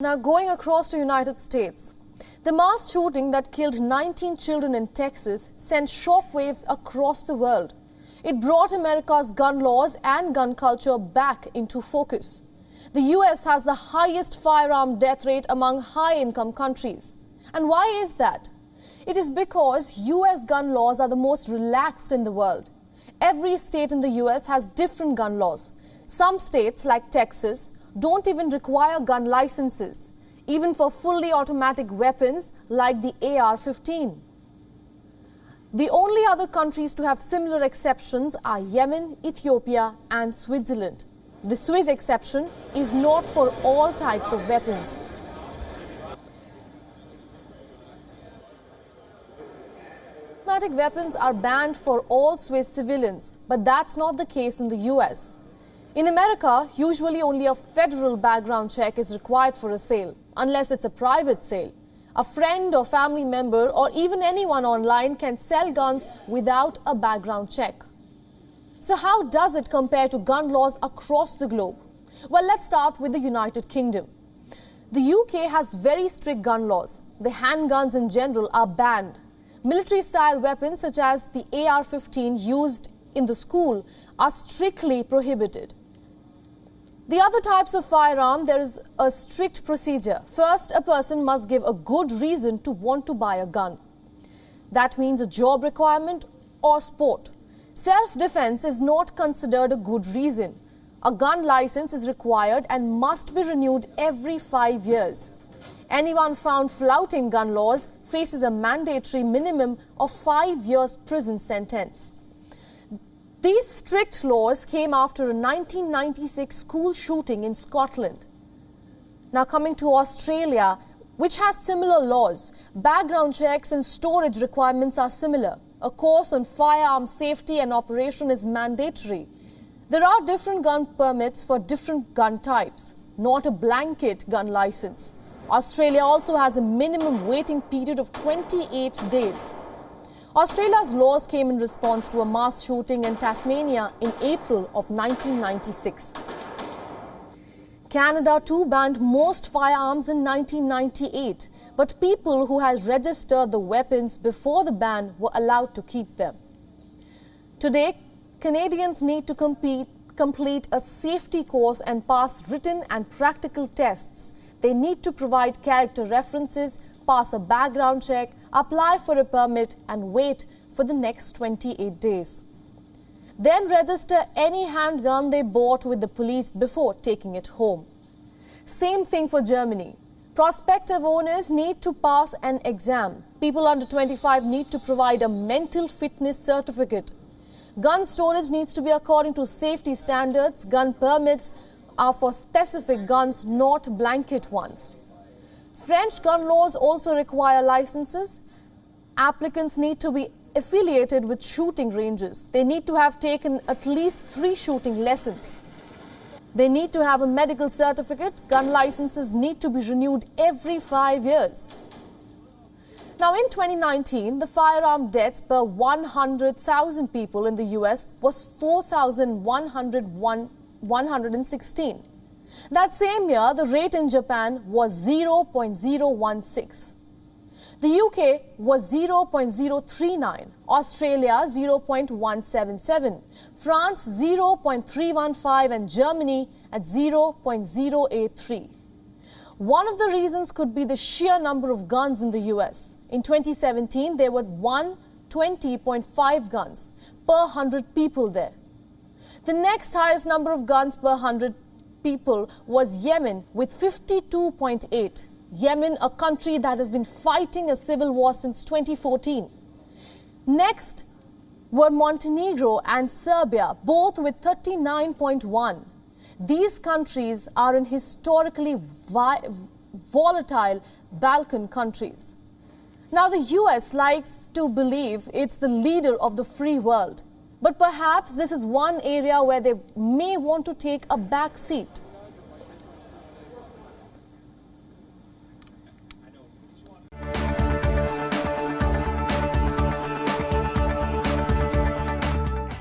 Now going across to United States, the mass shooting that killed 19 children in Texas sent shockwaves across the world. It brought America's gun laws and gun culture back into focus. The US has the highest firearm death rate among high-income countries. And why is that? It is because US gun laws are the most relaxed in the world. Every state in the US has different gun laws. Some states, like Texas, don't even require gun licenses, even for fully automatic weapons like the AR-15. The only other countries to have similar exceptions are Yemen, Ethiopia and Switzerland. The Swiss exception is not for all types of weapons. Automatic weapons are banned for all Swiss civilians, but that's not the case in the US. In America, usually only a federal background check is required for a sale, unless it's a private sale. A friend or family member or even anyone online can sell guns without a background check. So how does it compare to gun laws across the globe? Well, let's start with the United Kingdom. The UK has very strict gun laws. The handguns in general are banned. Military-style weapons such as the AR-15 used in the school are strictly prohibited. The other types of firearm, there is a strict procedure. First, a person must give a good reason to want to buy a gun. That means a job requirement or sport. Self-defense is not considered a good reason. A gun license is required and must be renewed every 5 years. Anyone found flouting gun laws faces a mandatory minimum of 5 years prison sentence. These strict laws came after a 1996 school shooting in Scotland. Now coming to Australia, which has similar laws, background checks and storage requirements are similar. A course on firearm safety and operation is mandatory. There are different gun permits for different gun types, not a blanket gun license. Australia also has a minimum waiting period of 28 days. Australia's laws came in response to a mass shooting in Tasmania in April of 1996. Canada too banned most firearms in 1998, but people who had registered the weapons before the ban were allowed to keep them. Today, Canadians need to complete a safety course and pass written and practical tests. They need to provide character references, pass a background check, apply for a permit and wait for the next 28 days. Then register any handgun they bought with the police before taking it home. Same thing for Germany. Prospective owners need to pass an exam. People under 25 need to provide a mental fitness certificate. Gun storage needs to be according to safety standards. Gun permits are for specific guns, not blanket ones. French gun laws also require licenses. Applicants need to be affiliated with shooting ranges. They need to have taken at least 3 shooting lessons. They need to have a medical certificate. Gun licenses need to be renewed every 5 years. Now in 2019, the firearm deaths per 100,000 people in the US was 4,116. That same year, the rate in Japan was 0.016. The UK was 0.039, Australia 0.177, France 0.315 and Germany at 0.083. One of the reasons could be the sheer number of guns in the US. In 2017, there were 120.5 guns per 100 people there. The next highest number of guns per 100 people was Yemen with 52.8. Yemen, a country that has been fighting a civil war since 2014. Next were Montenegro and Serbia, both with 39.1. These countries are in historically volatile Balkan countries. Now the US likes to believe it's the leader of the free world. But perhaps this is one area where they may want to take a back seat.